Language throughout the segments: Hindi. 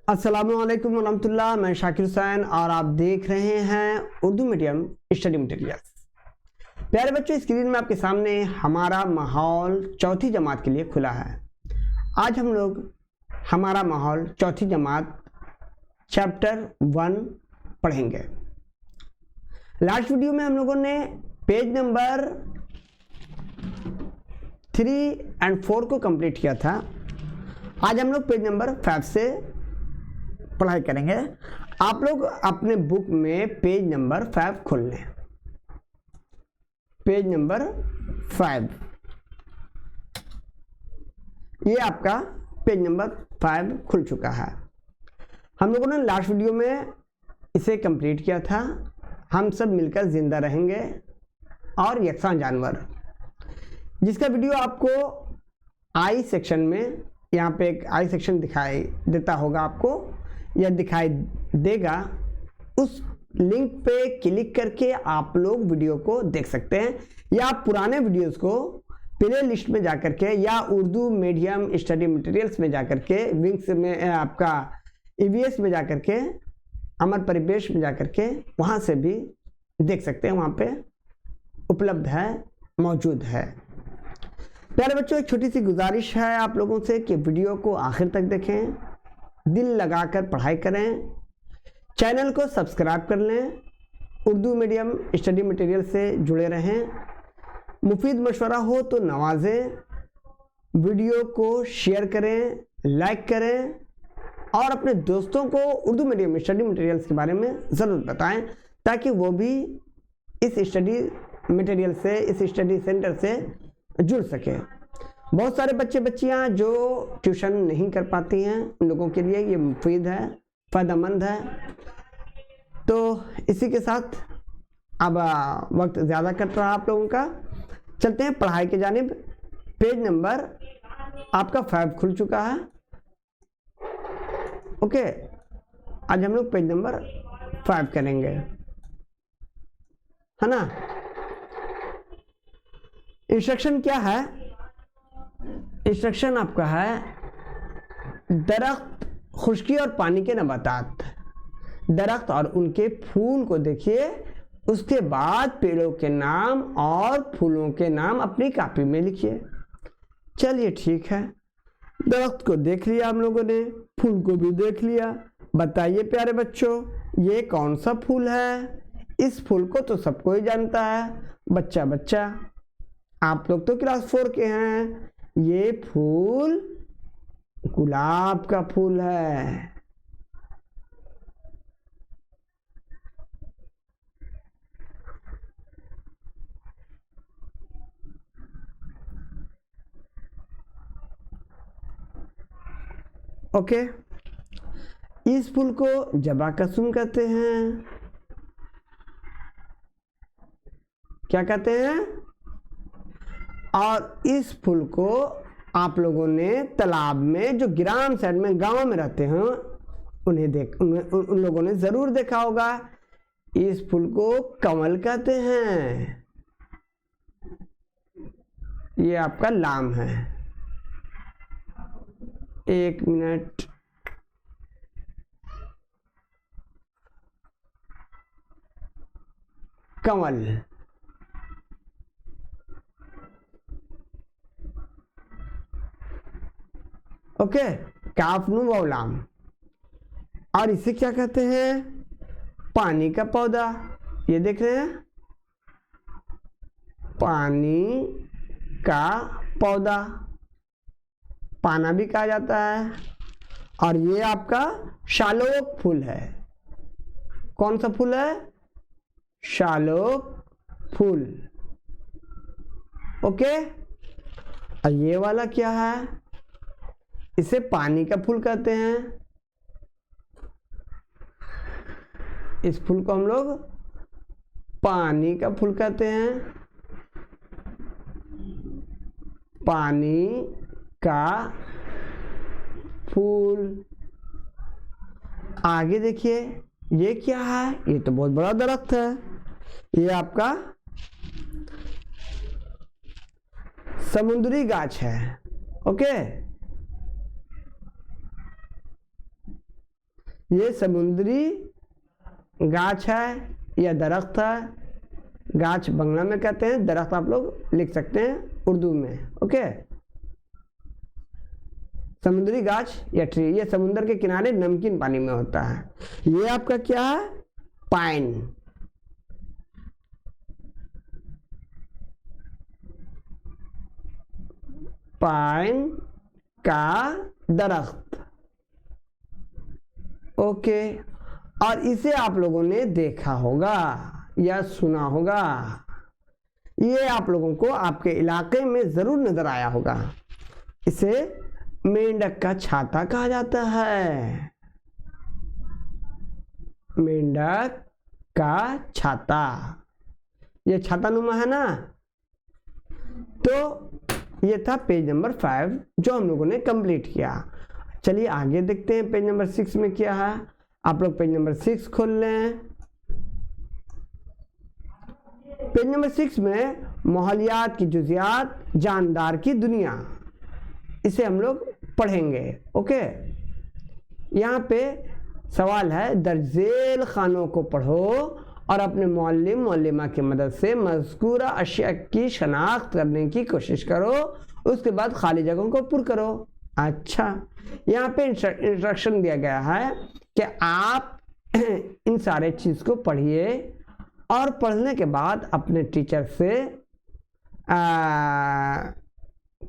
अस्सलामुअलैकुम वरहमतुल्लाह। मैं शाकिर हुसैन और आप देख रहे हैं उर्दू मीडियम स्टडी मटेरियल्स। प्यारे बच्चों, स्क्रीन में आपके सामने हमारा माहौल चौथी जमात के लिए खुला है। आज हम लोग हमारा माहौल चौथी जमात चैप्टर 1 पढ़ेंगे। लास्ट वीडियो में हम लोगों ने पेज नंबर 3 और 4 को कंप्लीट किया था। आज हम लोग पेज नंबर 5 से पढ़ाई करेंगे। आप लोग अपने बुक में पेज नंबर 5 खोल लें। पेज नंबर 5, ये आपका पेज नंबर 5 खुल चुका है। हम लोगों ने लास्ट वीडियो में इसे कंप्लीट किया था। हम सब मिलकर जिंदा रहेंगे और यकसा जानवर, जिसका वीडियो आपको आई सेक्शन में, यहाँ पे एक आई सेक्शन दिखाई देता होगा आपको या दिखाई देगा। उस लिंक पे क्लिक करके आप लोग वीडियो को देख सकते हैं, या आप पुराने वीडियोस को प्ले लिस्ट में जाकर के या उर्दू मीडियम स्टडी मटेरियल्स में जाकर के, विंग्स में आपका ईवीएस में जाकर के, अमर परिवेश में जाकर के वहाँ से भी देख सकते हैं। वहाँ पे उपलब्ध है, मौजूद है। प्यारे बच्चों, एक छोटी सी गुजारिश है आप लोगों से कि वीडियो को आखिर तक देखें, दिल लगाकर पढ़ाई करें, चैनल को सब्सक्राइब कर लें, उर्दू मीडियम स्टडी मटेरियल से जुड़े रहें। मुफीद मशवरा हो तो नवाजें, वीडियो को शेयर करें, लाइक करें और अपने दोस्तों को उर्दू मीडियम स्टडी मटेरियल्स के बारे में ज़रूर बताएं, ताकि वो भी इस स्टडी मटेरियल से, इस स्टडी सेंटर से जुड़ सके। बहुत सारे बच्चे बच्चियां जो ट्यूशन नहीं कर पाती हैं, उन लोगों के लिए ये मुफीद है, फ़ायदेमंद है। तो इसी के साथ अब वक्त ज़्यादा कट रहा आप लोगों का, चलते हैं पढ़ाई के जानिब। पेज नंबर आपका 5 खुल चुका है। ओके, आज हम लोग पेज नंबर 5 करेंगे, है ना। इंस्ट्रक्शन क्या है? इंस्ट्रक्शन आपका है, दरख्त, खुश्की और पानी के नबातात। दरख्त और उनके फूल को देखिए, उसके बाद पेड़ों के नाम और फूलों के नाम अपनी कॉपी में लिखिए। चलिए ठीक है, दरख्त को देख लिया हम लोगों ने, फूल को भी देख लिया। बताइए प्यारे बच्चों, ये कौन सा फूल है? इस फूल को तो सब कोई जानता है। बच्चा बच्चा, आप लोग तो क्लास 4 के हैं। ये फूल गुलाब का फूल है। ओके, इस फूल को जबा कसुम कहते हैं। क्या कहते हैं? और इस फूल को आप लोगों ने तालाब में, जो ग्राम साइड में गांव में रहते हैं, उन लोगों ने जरूर देखा होगा। इस फूल को कमल कहते हैं। ये आपका लाम है। 1 मिनट, कमल। ओके, काफ नु वाव। और इसे क्या कहते हैं? पानी का पौधा। ये देख रहे हैं, पानी का पौधा, पाना भी कहा जाता है। और ये आपका शालोक फूल है। कौन सा फूल है? शालोक फूल। ओके, और ये वाला क्या है? इसे पानी का फूल कहते हैं। इस फूल को हम लोग पानी का फूल कहते हैं। पानी का फूल। आगे देखिए, ये क्या है? ये तो बहुत बड़ा दरख्त है। ये आपका समुद्री गाछ है। ओके, ये समुद्री गाछ है या दरख्त है। गाछ बंगला में कहते हैं, दरख्त आप लोग लिख सकते हैं उर्दू में। ओके, समुद्री गाछ या ट्री, ये समुद्र के किनारे नमकीन पानी में होता है। ये आपका क्या है, पाइन। पाइन का दरख्त। ओके, और इसे आप लोगों ने देखा होगा या सुना होगा। ये आप लोगों को आपके इलाके में जरूर नजर आया होगा। इसे मेंढक का छाता कहा जाता है। मेंढक का छाता, ये छाता नुमा है ना। तो ये था पेज नंबर 5 जो हम लोगों ने कंप्लीट किया। चलिए आगे देखते हैं पेज नंबर 6 में क्या है। आप लोग पेज नंबर 6 खोल लें। पेज नंबर 6 में माहौलियात की जुजियात, जानदार की दुनिया, इसे हम लोग पढ़ेंगे। ओके, यहाँ पे सवाल है, दर्जेल खानों को पढ़ो और अपने मौलिम मौलिमा की मदद से मज़कूरा अशिया की शनाख्त करने की कोशिश करो। उसके बाद खाली जगहों को पुर करो। अच्छा, यहाँ पे इंस्ट्रक्शन दिया गया है कि आप इन सारे चीज़ को पढ़िए और पढ़ने के बाद अपने टीचर से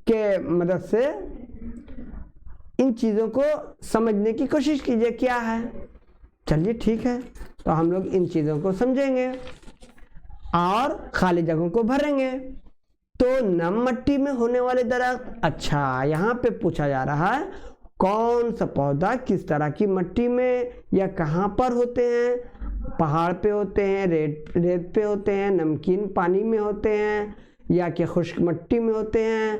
के मदद से इन चीज़ों को समझने की कोशिश कीजिए क्या है। चलिए ठीक है, तो हम लोग इन चीज़ों को समझेंगे और खाली जगहों को भरेंगे। तो नम मिट्टी में होने वाले दरख्त। अच्छा, यहाँ पे पूछा जा रहा है कौन सा पौधा किस तरह की मिट्टी में या कहाँ पर होते हैं। पहाड़ पे होते हैं, रेत पे होते हैं, नमकीन पानी में होते हैं या कि खुश्क मिट्टी में होते हैं।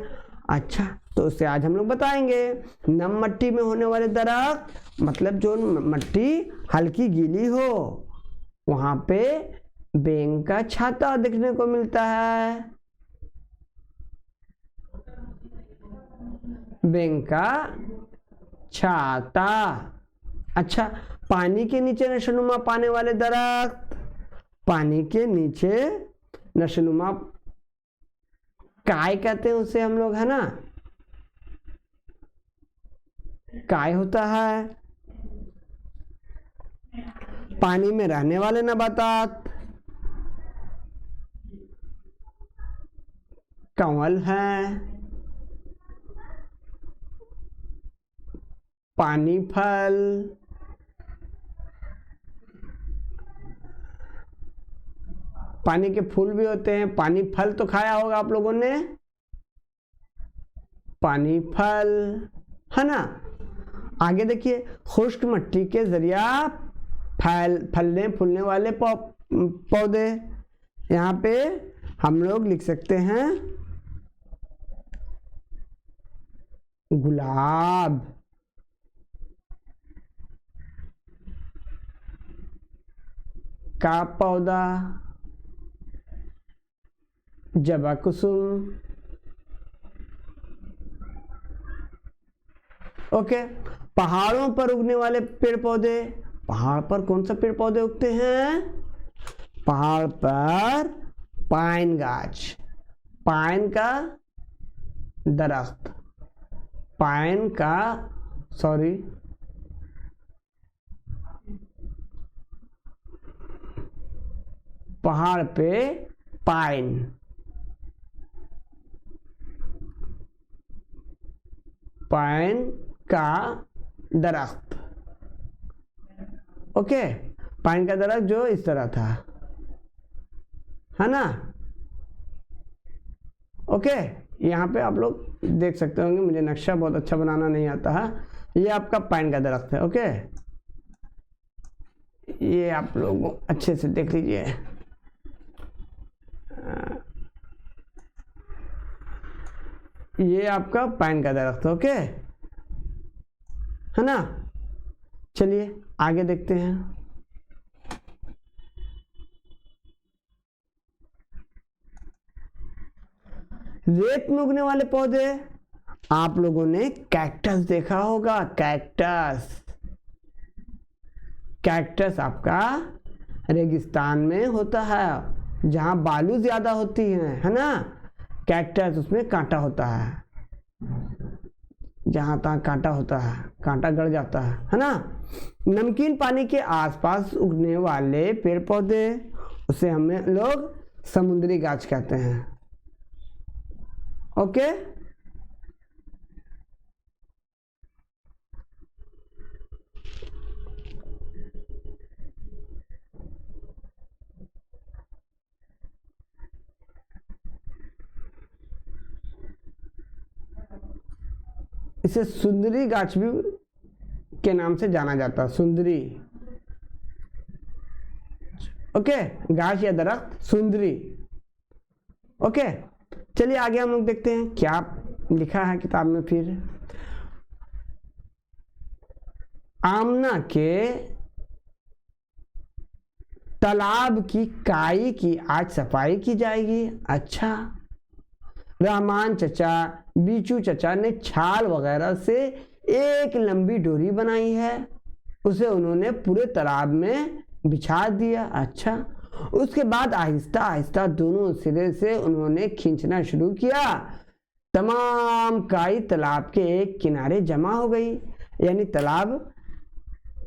अच्छा, तो उससे आज हम लोग बताएंगे। नम मिट्टी में होने वाले दरख्त मतलब जो मिट्टी हल्की गीली हो, वहां पे बेंग का छाता देखने को मिलता है। बेंग का छाता। अच्छा, पानी के नीचे नशोनुमा पाने वाले दरख्त। पानी के नीचे नशोनुमा काय कहते हैं उसे हम लोग, है ना। काय होता है पानी में रहने वाले नबातात। कंवल है, पानी फल, पानी के फूल भी होते हैं। पानी फल तो खाया होगा आप लोगों ने, पानी फल, है ना। आगे देखिए, खुश्क मिट्टी के जरिया फलने फूलने वाले पौधे। यहाँ पे हम लोग लिख सकते हैं गुलाब, का पौधा, जबा कुसुम। ओके, पहाड़ों पर उगने वाले पेड़ पौधे। पहाड़ पर कौन सा पेड़ पौधे उगते हैं? पहाड़ पर पाइन गाछ, पाइन का दरख्त, पाइन का पहाड़ पे पाइन, पाइन का दरख्त। ओके, पाइन का दरख्त जो इस तरह था, है ना। ओके, यहाँ पे आप लोग देख सकते होंगे, मुझे नक्शा बहुत अच्छा बनाना नहीं आता है। ये आपका पाइन का दरख्त है। ओके, ये आप लोग अच्छे से देख लीजिए। ये आपका पाइन का दरख्त। ओके, है ना। चलिए आगे देखते हैं। रेत में उगने वाले पौधे। आप लोगों ने कैक्टस देखा होगा, कैक्टस। कैक्टस आपका रेगिस्तान में होता है, जहां बालू ज्यादा होती है ना। कैक्टस उसमें कांटा होता है, जहां तहां कांटा होता है, कांटा गड़ जाता है ना। नमकीन पानी के आसपास उगने वाले पेड़ पौधे, उसे हमें लोग समुद्री गाछ कहते हैं। ओके, इसे सुंदरी गाछ भी के नाम से जाना जाता है, सुंदरी। ओके, गाछ या दरख्त सुंदरी। ओके, चलिए आगे हम लोग देखते हैं क्या लिखा है किताब में। फिर आमना के तालाब की काई की आज सफाई की जाएगी। अच्छा, रहमान चचा, बीचू चचा ने छाल वगैरह से एक लंबी डोरी बनाई है, उसे उन्होंने पूरे तालाब में बिछा दिया। अच्छा, उसके बाद आहिस्ता आहिस्ता दोनों सिरे से उन्होंने खींचना शुरू किया। तमाम काई तालाब के एक किनारे जमा हो गई। यानी तालाब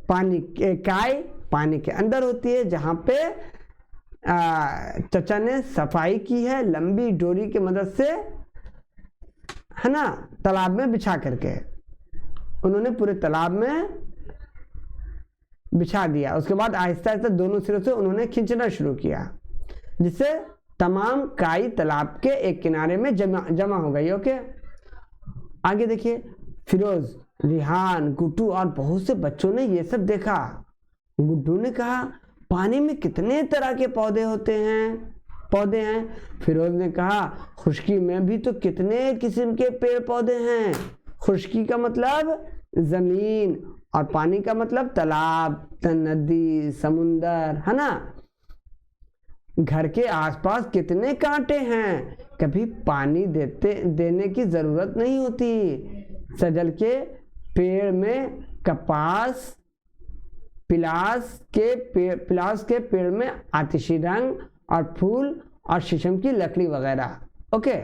पानी के काई पानी के अंदर होती है, जहां पे चचा ने सफाई की है लंबी डोरी की मदद से, है ना, तालाब में बिछा करके उन्होंने पूरे तालाब में बिछा दिया। उसके बाद आहिस्ता आहिस्ता दोनों सिरों से उन्होंने खींचना शुरू किया, जिससे तमाम काई तालाब के एक किनारे में जमा हो गई। ओके, आगे देखिए, फिरोज, रिहान, गुड्डू और बहुत से बच्चों ने ये सब देखा। गुड्डू ने कहा, पानी में कितने तरह के पौधे हैं। फिरोज ने कहा, खुश्की में भी तो कितने किस्म के पेड़ पौधे हैं। खुश्की का मतलब जमीन और पानी का मतलब तालाब, नदी, समुंदर, है ना। घर के आसपास कितने कांटे हैं, कभी पानी देने की जरूरत नहीं होती। सजल के पेड़ में कपास, पिलास के पेड़ में आतिशी रंग और फूल और शीशम की लकड़ी वगैरह। ओके,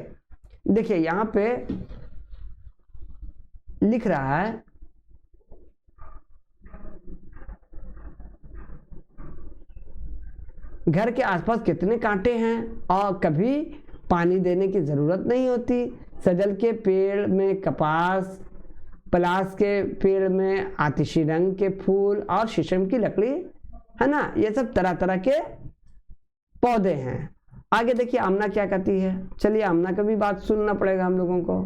देखिए यहां पे लिख रहा है, घर के आसपास कितने कांटे हैं और कभी पानी देने की जरूरत नहीं होती। सजल के पेड़ में कपास, पलास के पेड़ में आतिशी रंग के फूल और शीशम की लकड़ी, है ना। ये सब तरह तरह के पौधे हैं। आगे देखिए आमना क्या कहती है। चलिए आमना का भी बात सुनना पड़ेगा हम लोगों को।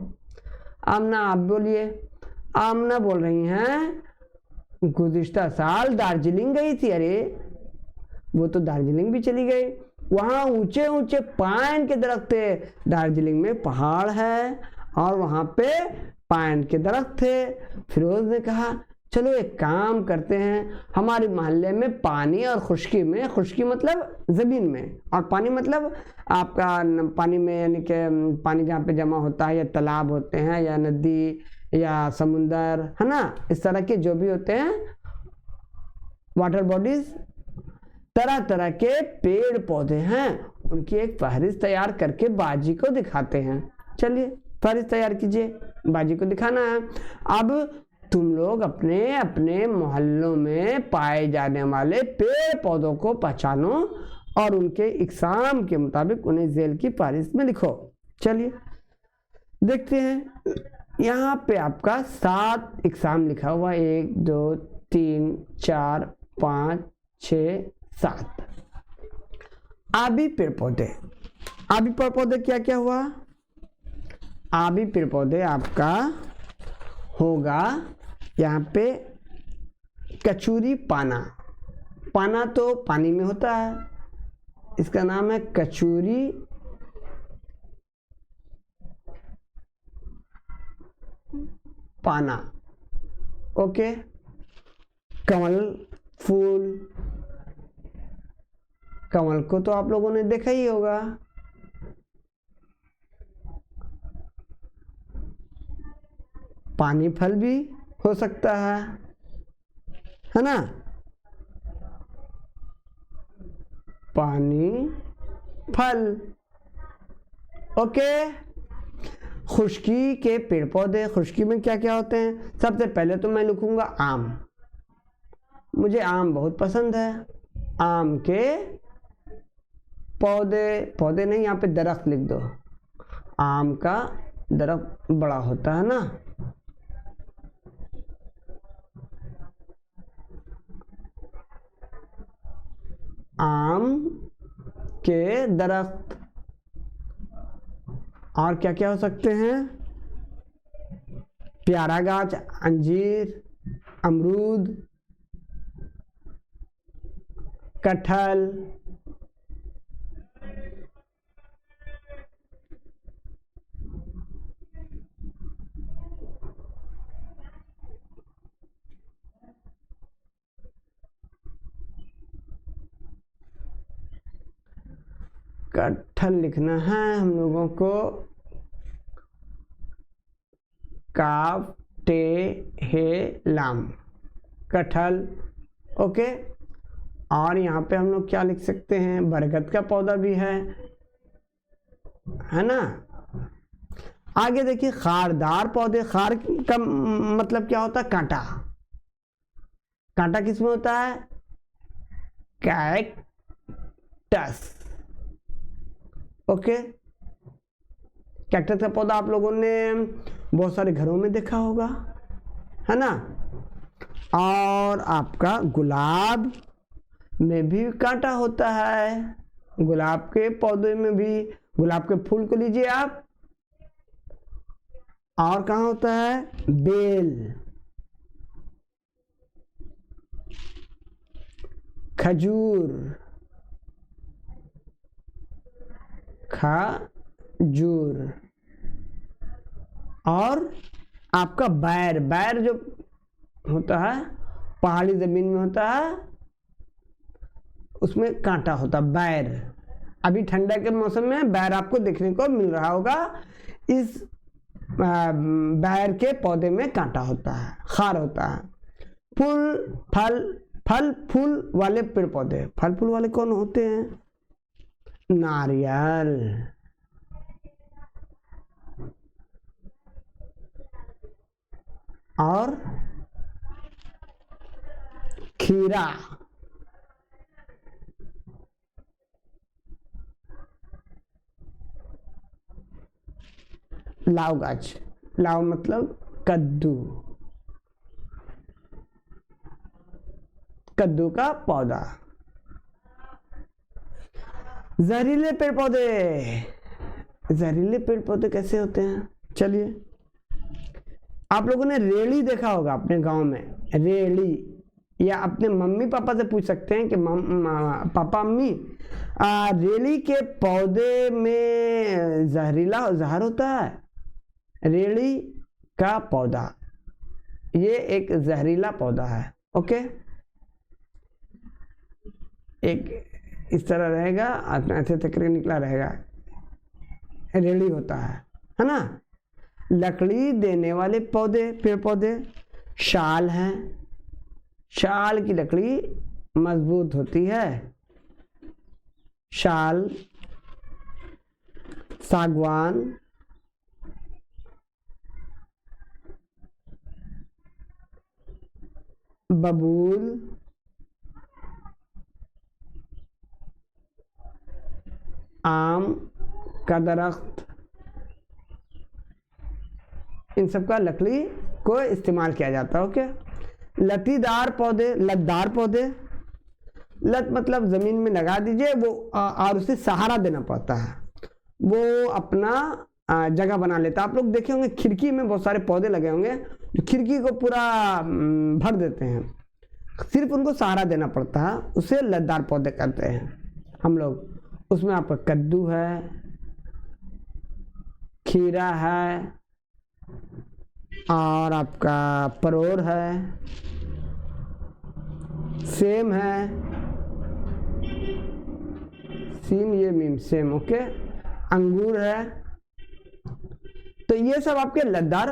आमना, आप बोलिए। आमना बोल रही हैं, गुज़िश्ता साल दार्जिलिंग गई थी। अरे वो तो दार्जिलिंग भी चली गई, वहां ऊंचे ऊंचे पाइन के दरख्त थे। दार्जिलिंग में पहाड़ है और वहां पे पाइन के दरख्त थे। फिरोज ने कहा, चलो एक काम करते हैं, हमारे मोहल्ले में पानी और खुश्की में, खुश्की मतलब जमीन में और पानी मतलब आपका पानी में, यानी कि पानी जहाँ पे जमा होता है, या तालाब होते हैं या नदी या समुंदर, है ना, इस तरह के जो भी होते हैं वाटर बॉडीज, तरह तरह के पेड़ पौधे हैं, उनकी एक फहरिस्त तैयार करके बाजी को दिखाते हैं। चलिए फहरिस्त तैयार कीजिए, बाजी को दिखाना है। अब तुम लोग अपने अपने मोहल्लों में पाए जाने वाले पेड़ पौधों को पहचानो और उनके इकसाम के मुताबिक उन्हें जेल की फहरिस्त में लिखो। चलिए देखते हैं, यहाँ पे आपका 7 इकसाम लिखा हुआ, 1 2 3 4 5 6 7। आबी पेड़ पौधे, आबी पेड़ पौधे क्या क्या हुआ। आबी पेड़ पौधे आपका होगा यहाँ पे कचूरी पाना। पाना तो पानी में होता है, इसका नाम है कचूरी पाना। ओके, कमल फूल, कमल को तो आप लोगों ने देखा ही होगा। पानी फल भी हो सकता है ना। पानी, फल। ओके। खुश्की के पेड़ पौधे, खुश्की में क्या क्या होते हैं? सबसे पहले तो मैं लिखूंगा आम, मुझे आम बहुत पसंद है। आम के पौधे, पौधे नहीं, यहाँ पे दरख्त लिख दो। आम का दरख्त बड़ा होता है ना, आम के दरख्त। और क्या क्या हो सकते हैं? प्यारा गाछ, अंजीर, अमरूद, कटहल, कटहल लिखना है हम लोगों को, काफ टे हे लाम, कटहल। ओके। और यहाँ पे हम लोग क्या लिख सकते हैं? बरगद का पौधा भी है ना। आगे देखिए, खारदार पौधे। खार का मतलब क्या होता है? कांटा। कांटा किसमें होता है? कैक्टस। ओके। कैक्टस का पौधा आप लोगों ने बहुत सारे घरों में देखा होगा, है ना। और आपका गुलाब में भी कांटा होता है, गुलाब के पौधे में भी। गुलाब के फूल को लीजिए आप। और कहाँ होता है? बेल, खजूर, खजूर। और आपका बैर, बैर जो होता है पहाड़ी जमीन में होता है, उसमें कांटा होता है, बैर। अभी ठंडा के मौसम में बैर आपको देखने को मिल रहा होगा। इस बैर के पौधे में कांटा होता है, खार होता है। फूल, फल, फल फूल वाले पेड़ पौधे। फल फूल वाले कौन होते हैं? नारियल, और खीरा, लाव गाछ। लाव मतलब कद्दू, कद्दू का पौधा। जहरीले पेड़ पौधे। जहरीले पेड़ पौधे कैसे होते हैं? चलिए, आप लोगों ने रेड़ी देखा होगा अपने गांव में, रेड़ी। या अपने मम्मी पापा से पूछ सकते हैं कि पापा अम्मी, रेड़ी के पौधे में जहरीला जहर होता है? रेड़ी का पौधा, ये एक जहरीला पौधा है। ओके। एक इस तरह रहेगा, ऐसे तकरीर निकला रहेगा, रेड़ी होता है ना। लकड़ी देने वाले पौधे, पेड़ पौधे, शाल हैं। शाल की लकड़ी मजबूत होती है। शाल, सागवान, बबूल, आम का दरख्त, इन सब का लकड़ी को इस्तेमाल किया जाता है। ओके। लतीदार पौधे, लतदार पौधे। लत मतलब जमीन में लगा दीजिए वो, और उसे सहारा देना पड़ता है, वो अपना जगह बना लेता है। आप लोग देखे होंगे खिड़की में बहुत सारे पौधे लगे होंगे जो खिड़की को पूरा भर देते हैं, सिर्फ उनको सहारा देना पड़ता है, उसे लतदार पौधे कहते हैं हम लोग। उसमें आपका कद्दू है, खीरा है, और आपका परोर है, सेम है, सीम, ये मीम, सेम। ओके। अंगूर है। तो ये सब आपके लतदार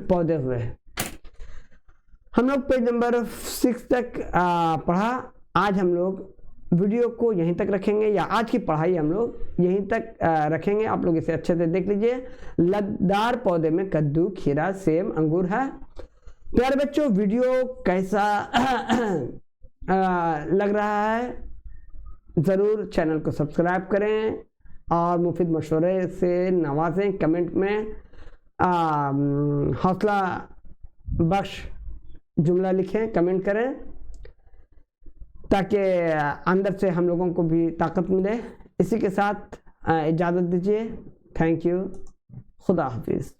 पौधे हुए। हम लोग पेज नंबर 6 तक पढ़ा। आज हम लोग वीडियो को यहीं तक रखेंगे, या आज की पढ़ाई हम लोग यहीं तक रखेंगे। आप लोग इसे अच्छे से देख लीजिए। लतदार पौधे में कद्दू, खीरा, सेब, अंगूर है। प्यारे बच्चों, वीडियो कैसा लग रहा है, ज़रूर चैनल को सब्सक्राइब करें और मुफीद मशवरे से नवाजें। कमेंट में हौसला बख्श जुमला लिखें, कमेंट करें, ताकि अंदर से हम लोगों को भी ताकत मिले। इसी के साथ इजाज़त दीजिए। Thank you. खुदा हाफिज़।